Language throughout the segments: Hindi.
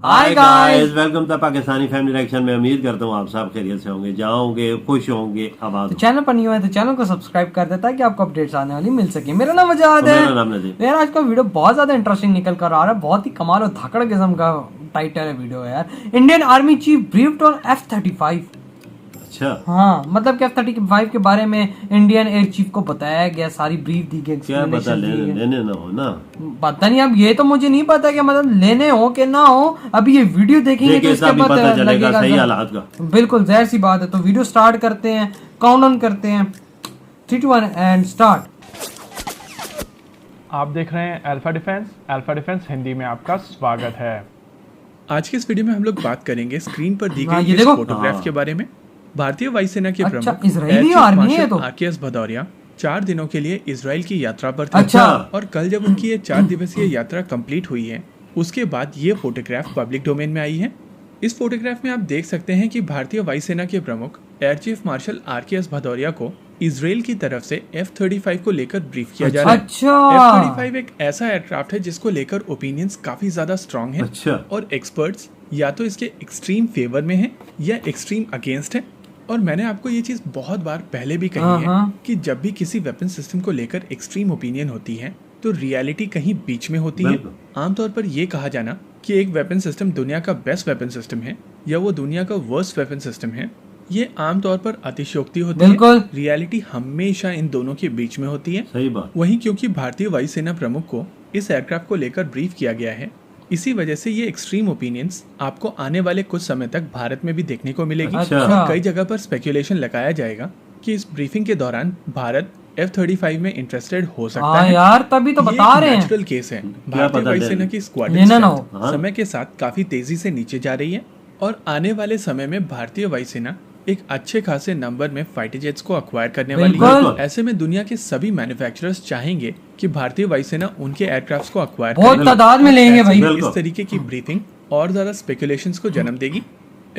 Hi guys, welcome to Pakistani family reaction में। उम्मीद करता हूँ आप सब खैरियत से होंगे, जाओगे खुश होंगे, आबाद। तो चैनल पर नहीं हुआ है तो चैनल को सब्सक्राइब कर देता है कि आपको अपडेट्स आने वाली मिल सके। मेरा नाम वजाद है। मेरा नाम नदीम। यार आज का वीडियो बहुत ज्यादा इंटरेस्टिंग निकल कर आ रहा है, बहुत ही कमाल और धाकड़ किस्म का टाइटल है वीडियो है यार। Indian army chief briefed on F-35। अच्छा, हाँ, मतलब कि F-35 के बारे में इंडियन एयर चीफ को बताया गया, सारी ब्रीफ दी गई, क्या पता लेने ना हो ना, पता नहीं। अब ये तो मुझे नहीं पता कि मतलब लेने हो कि ना हो, अभी ये वीडियो देखेंगे तो इसके बाद पता चलेगा सही हालात का। बिल्कुल जाहिर सी बात है। तो वीडियो स्टार्ट करते हैं, काउंटडाउन करते हैं, 3 2 1 एंड स्टार्ट। आप देख रहे हैं alpha defence. Alpha defence Hindi में आपका स्वागत है। आज के इस वीडियो में हम लोग बात करेंगे स्क्रीन पर दी ये गई देखो। फोटोग्राफ के बारे में। भारतीय वायुसेना के अच्छा, प्रमुख इजरायली एयर चीफ आर्मी है मार्शल तो। आरकेएस भदौरिया 4 दिनों के लिए इजराइल की यात्रा पर थे। अच्छा। और कल जब उनकी ये 4 दिवसीय यात्रा कंप्लीट हुई है, उसके बाद ये फोटोग्राफ पब्लिक डोमेन में आई है। इस फोटोग्राफ में आप देख सकते हैं कि भारतीय वायुसेना के प्रमुख air chief marshal RKS Bhadauria को इजराइल की तरफ से F-35 को लेकर ब्रीफ किया जा रहा है। अच्छा। F-35 एक ऐसा एयरक्राफ्ट है जिसको लेकर ओपिनियंस काफी ज्यादा स्ट्रांग है। अच्छा। और एक्सपर्ट्स या तो इसके एक्सट्रीम फेवर में हैं या एक्सट्रीम अगेंस्ट है। और मैंने आपको ये चीज बहुत बार पहले भी कही है कि जब भी किसी वेपन सिस्टम को लेकर एक्सट्रीम ओपिनियन होती है तो रियलिटी कहीं बीच में होती है। आमतौर पर यह कहा जाना कि एक वेपन सिस्टम दुनिया का बेस्ट वेपन सिस्टम है या वो दुनिया का वर्स्ट वेपन सिस्टम है, ये आमतौर पर अतिशयोक्ति होती है। रियलिटी हमेशा इन दोनों के बीच में होती है। सही बात। वहीं क्योंकि भारतीय वायुसेना प्रमुख को इस एयरक्राफ्ट को लेकर ब्रीफ किया गया है, इसी वजह से ये एक्सट्रीम ओपिनियंस आपको आने वाले कुछ समय तक भारत में भी देखने को मिलेगी। अच्छा। कई जगह पर स्पेकुलेशन लगाया जाएगा कि इस ब्रीफिंग के दौरान भारत F-35 में इंटरेस्टेड हो सकता है। यार तभी तो बता रहे हैं। नेचुरल केस है। भारतीय वायुसेना की लेना ना हो। स्क्वाड्रन समय के साथ काफी तेजी से नीचे जा रही है और आने वाले समय में भारतीय वायुसेना एक अच्छे खासे नंबर में फाइटर जेट्स को अक्वायर करने वाली है। ऐसे में दुनिया के सभी मैन्युफैक्चरर्स चाहेंगे कि भारतीय वायुसेना उनके एयरक्राफ्ट्स को अक्वायर करे। बहुत तादाद में लेंगे भाई। इस तरीके की ब्रीफिंग और ज्यादा स्पेकुलेशंस को जन्म देगी।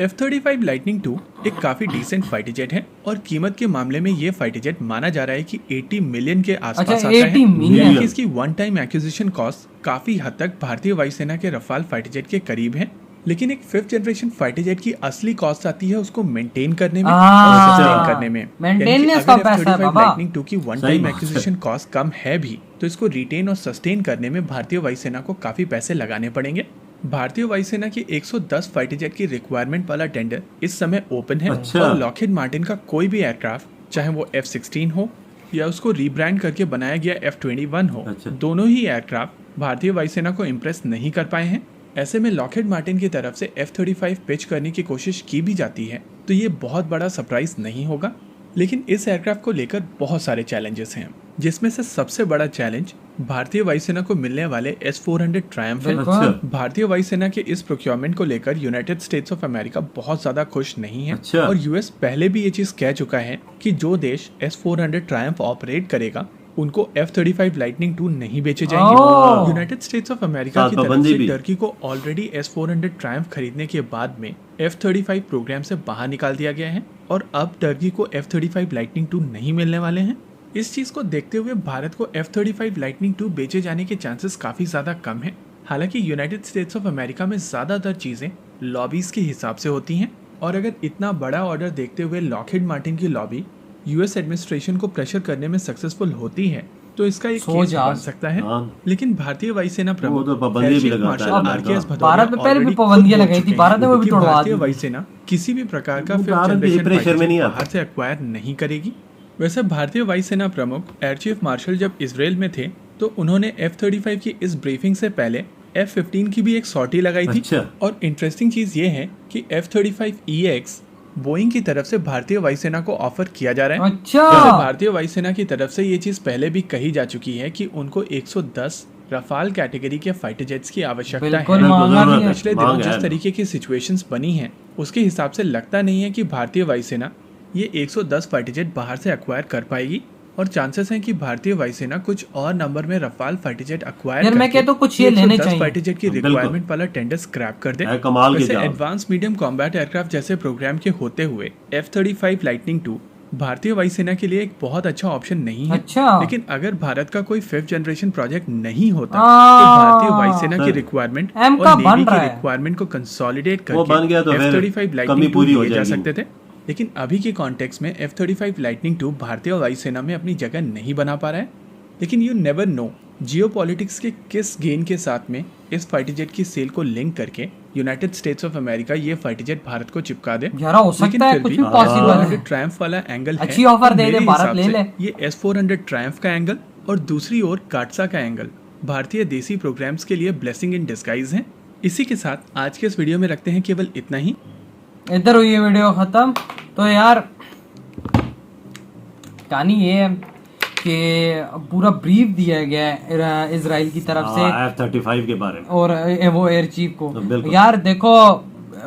F-35 लाइटनिंग 2 एक काफी डिसेंट फाइटर जेट है और कीमत के मामले में ये फाइटर जेट माना जा रहा है कि 80 मिलियन के आसपास आता है। 80 मिलियन। इसकी वन टाइम एक्विजिशन कॉस्ट काफी हद तक भारतीय वायुसेना के रफाल फाइटर जेट के करीब है। लेकिन एक 5th जनरेशन फाइटर जेट की असली कॉस्ट आती है उसको मेंटेन करने में और सस्टेन करने में। मेंटेनेंस का पैसा है बाबा। लाइटनिंग 2 की वन टाइम एक्विजिशन कॉस्ट कम है भी, तो इसको रिटेन और सस्टेन करने में भारतीय वायुसेना को काफी पैसे लगाने पड़ेंगे। भारतीय वायुसेना की 110 फाइटर जेट की रिक्वायरमेंट वाला टेंडर इस समय ओपन है। अच्छा। और लॉकहीड मार्टिन का कोई भी एयरक्राफ्ट, चाहे वो F-16 हो या उसको रीब्रांड करके बनाया गया F-21 हो, दोनों ही एयरक्राफ्ट भारतीय वायुसेना को इम्प्रेस नहीं कर पाए हैं। ऐसे में लॉकहीड मार्टिन की तरफ से F-35 पिच करने की कोशिश की भी जाती है तो ये बहुत बड़ा सरप्राइज नहीं होगा। लेकिन इस एयरक्राफ्ट को लेकर बहुत सारे चैलेंजेस हैं, जिसमें से सबसे बड़ा चैलेंज भारतीय वायुसेना को मिलने वाले S-400 ट्रायम्फ है। भारतीय वायुसेना के इस प्रोक्योरमेंट को लेकर यूनाइटेड स्टेट्स ऑफ अमेरिका बहुत ज्यादा खुश नहीं है। और यूएस पहले भी ये चीज कह चुका है कि जो देश S-400 ट्रायम्फ ऑपरेट करेगा उनको F-35 लाइटनिंग 2 नहीं बेचे जाएंगे। यूनाइटेड स्टेट्स ऑफ अमेरिका की तरफ से टर्की को ऑलरेडी S-400 ट्रायम्फ खरीदने के बाद में F-35 प्रोग्राम से बाहर निकाल दिया गया है और अब टर्की को F-35 लाइटनिंग 2 नहीं मिलने वाले हैं। इस चीज को देखते हुए भारत को F-35 लाइटनिंग 2 बेचे जाने के चांसेस काफी ज्यादा कम है। हालांकि यूनाइटेड स्टेट्स ऑफ अमेरिका में ज्यादातर चीजें लॉबीज के हिसाब से होती हैं और अगर इतना बड़ा ऑर्डर देखते हुए लॉकहीड मार्टिन की लॉबी यूएस एडमिनिस्ट्रेशन को प्रेशर करने में सक्सेसफुल होती है तो इसका एक केस बन सकता है। लेकिन भारतीय वायुसेना प्रमुख मार्शल आरकेएस भारत में पहले भी पाबंदियां लगाई थी, भारत ने वो भी तोड़वा दी। भारतीय वायुसेना किसी भी प्रकार का 5th जनरेशन बाहर से एक्वायर नहीं करेगी। वैसे भारतीय वायुसेना प्रमुख एयर चीफ मार्शल जब इजराइल में थे तो उन्होंने F-35 की इस ब्रीफिंग से पहले F-15 की भी एक सॉर्टी लगाई थी। और इंटरेस्टिंग चीज ये है कि F-35EX बोइंग की तरफ से भारतीय वायुसेना को ऑफर किया जा रहा है। अच्छा। भारतीय वायुसेना की तरफ से ये चीज पहले भी कही जा चुकी है कि उनको 110 रफाल कैटेगरी के फाइटर जेट्स की आवश्यकता है। पिछले दिनों जिस तरीके की सिचुएशंस बनी हैं उसके हिसाब से लगता नहीं है कि भारतीय वायुसेना ये 110 फाइटर जेट बाहर से एक्वायर कर पाएगी और चांसेस हैं कि भारतीय वायुसेना कुछ और नंबर में रफाल फाइटर जेट एक्वायर मैं कहता हूं कुछ ये लेने चाहिए। फाइटर जेट की रिक्वायरमेंट वाला टेंडर स्क्रैप कर दे। वैसे एडवांस मीडियम कॉम्बैट एयरक्राफ्ट जैसे प्रोग्राम के होते हुए F-35 लाइटनिंग 2 भारतीय वायुसेना के लिए एक बहुत अच्छा ऑप्शन नहीं है। अच्छा। लेकिन अगर भारत का कोई 5th जनरेशन प्रोजेक्ट नहीं होता तो भारतीय वायुसेना की रिक्वायरमेंट M का और बन नेवी रहा की है। रिक्वायरमेंट को कंसोलिडेट वो बन गया तो करके फिर F-35 कमी लाइटनिंग 2 पूरी हो दिए जा जाएगी। सकते थे। लेकिन अभी के कॉन्टेक्स्ट में F-35 लाइटनिंग 2 भारतीय वायुसेना में अपनी जगह नहीं बना पा रहा है। लेकिन यू नेवर नो जियोपॉलिटिक्स के किस गेन के साथ में इस फाइटर जेट की सेल को लिंक करके यूनाइटेड स्टेट्स ऑफ अमेरिका ये फाइटर जेट भारत को चिपका दे। यार हो सकता है, कुछ भी पॉसिबल है। ट्रायम्फ वाला एंगल है, अच्छी ऑफर तो दे दे, मेरे भारत हिसाब ले से ले। ये S-400 ट्रायम्फ का एंगल और दूसरी ओर काटसा का एंगल भारतीय देसी प्रोग्राम्स के लिए ब्लेसिंग इन डिस्गाइज है। इसी के साथ आज के इस वीडियो में रखते हैं केवल इतना ही। इधर हुई है वीडियो खत्म। तो यार कहानी ये है कि पूरा ब्रीफ दिया गया है इजराइल की तरफ से F-35 के बारे में और वो एयर चीफ को। बिल्कुल। यार देखो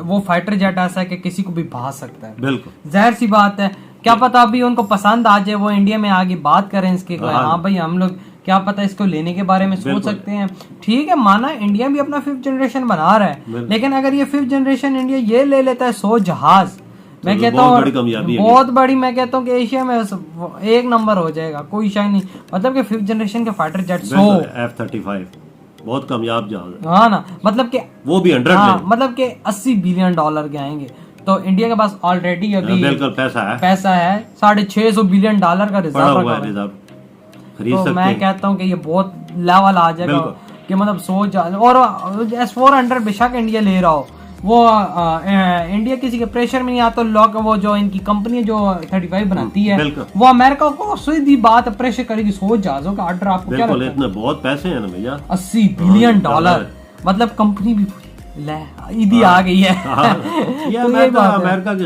वो फाइटर जेट ऐसा है कि किसी को भी भा सकता है, बिल्कुल जाहिर सी बात है। क्या पता अभी उनको पसंद आ जाए, वो इंडिया में आगे बात करें इसके, हाँ भाई हम लोग क्या पता इसको लेने के बारे में सोच सकते हैं। ठीक है, माना इंडिया भी अपना 5th जनरेशन बना रहा है, लेकिन अगर ये 5th जनरेशन इंडिया ये ले लेता है 100 जहाज, मैं कहता हूँ बहुत बड़ी, मैं कहता हूँ कि एशिया में एक नंबर हो जाएगा, कोई शायद नहीं। मतलब कि 5th जनरेशन के फाइटर जेट 100 F-35 बहुत कामयाब जहाज है। हाँ ना, मतलब कि वो भी 100 हाँ, मतलब कि $80 बिलियन के आएंगे। तो इंडिया के पास ऑलरेडी अभी बिल्कुल पैसा है $650 बिलियन का रिजर्व पड़ा हुआ रखा है, है। रिजर्व खरीद तो सकते मैं हैं। कहता हूँ कि ये बहुत लेवल आ जाएगा बिल्कुल। कि मतलब सोच और S-400 बेशक इंडिया ले रहा हो, वो इंडिया किसी के प्रेशर में नहीं आता। लॉक वो जो इनकी कंपनी जो 35 बनाती है बिल्कुल। वो अमेरिका को सीधी बात प्रेशर करेगी 100 जहाजों का ऑर्डर। आपको क्या बिल्कुल लगता है? इतने बहुत पैसे हैं ना भैया, $80 बिलियन डॉलर। मतलब कंपनी भी ले ईदी आ गई है। ये तो यही बात है। अमेरिका की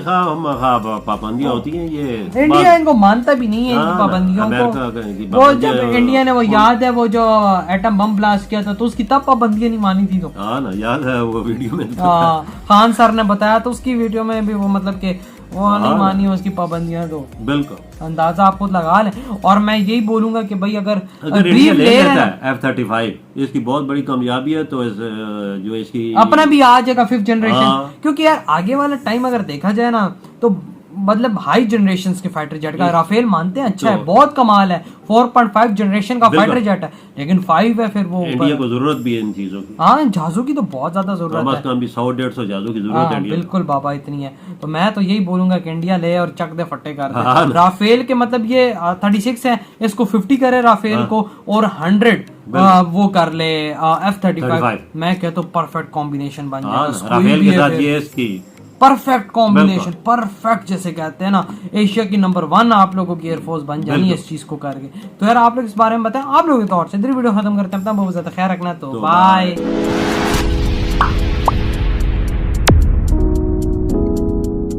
पाबंदियां होती हैं, ये इंडिया इनको मानता भी नहीं है इनकी हाँ, पाबंदियों अमेरिका की को। वो पाबंदियां- जब इंडिया ने वो याद है वो जो एटम बम ब्लास्ट किया था तो उसकी तब पाबंदियां नहीं मानी थी। तो हाँ ना, याद है वो वीडियो में हाँ, खान सर ने बताया तो उसकी वीडियो में भी वो मतलब कि वो नहीं मानी उसकी पाबंदियां। तो बिल्कुल अंदाजा आप खुद लगा लें। और मैं यही बोलूंगा कि भाई अगर अगर ब्रीफ इंडिया ले ले लेता रहे है F-35 इसकी बहुत बड़ी कामयाबी है। तो जो इसकी अपना भी आ जाएगा 5th जनरेशन। हाँ। क्योंकि यार आगे वाला टाइम अगर देखा जाए ना तो मतलब हाई जनरेशन के फाइटर जेट का राफेल मानते हैं अच्छा है, बहुत कमाल है, 4.5 जनरेशन का फाइटर जेट है, लेकिन 5 है फिर वो इंडिया को जरूरत भी है इन चीजों की। हाँ, जहाजों की तो बहुत ज्यादा जरूरत है, कम भी 100-150 जहाजों की जरूरत है हाँ, इंडिया को। बिल्कुल बाबा इतनी है। तो मैं तो यही बोलूंगा कि इंडिया ले और चक दे फट्टे कर दे। हाँ। राफेल के मतलब ये 36 है, इसको 50 करे राफेल को और 100 वो कर ले F-35। मैं कहता हूँ परफेक्ट कॉम्बिनेशन बन जाएगा। राफेल के साथ ये इसकी परफेक्ट कॉम्बिनेशन, परफेक्ट जैसे कहते हैं ना, एशिया की नंबर 1 आप लोगों की एयरफोर्स बन जानी है इस चीज को करके। तो यार आप लोग इस बारे में बताएं आप लोगों के तौर से। वीडियो खत्म करते हैं, अपना बहुत ज्यादा ख्याल रखना। तो बाय।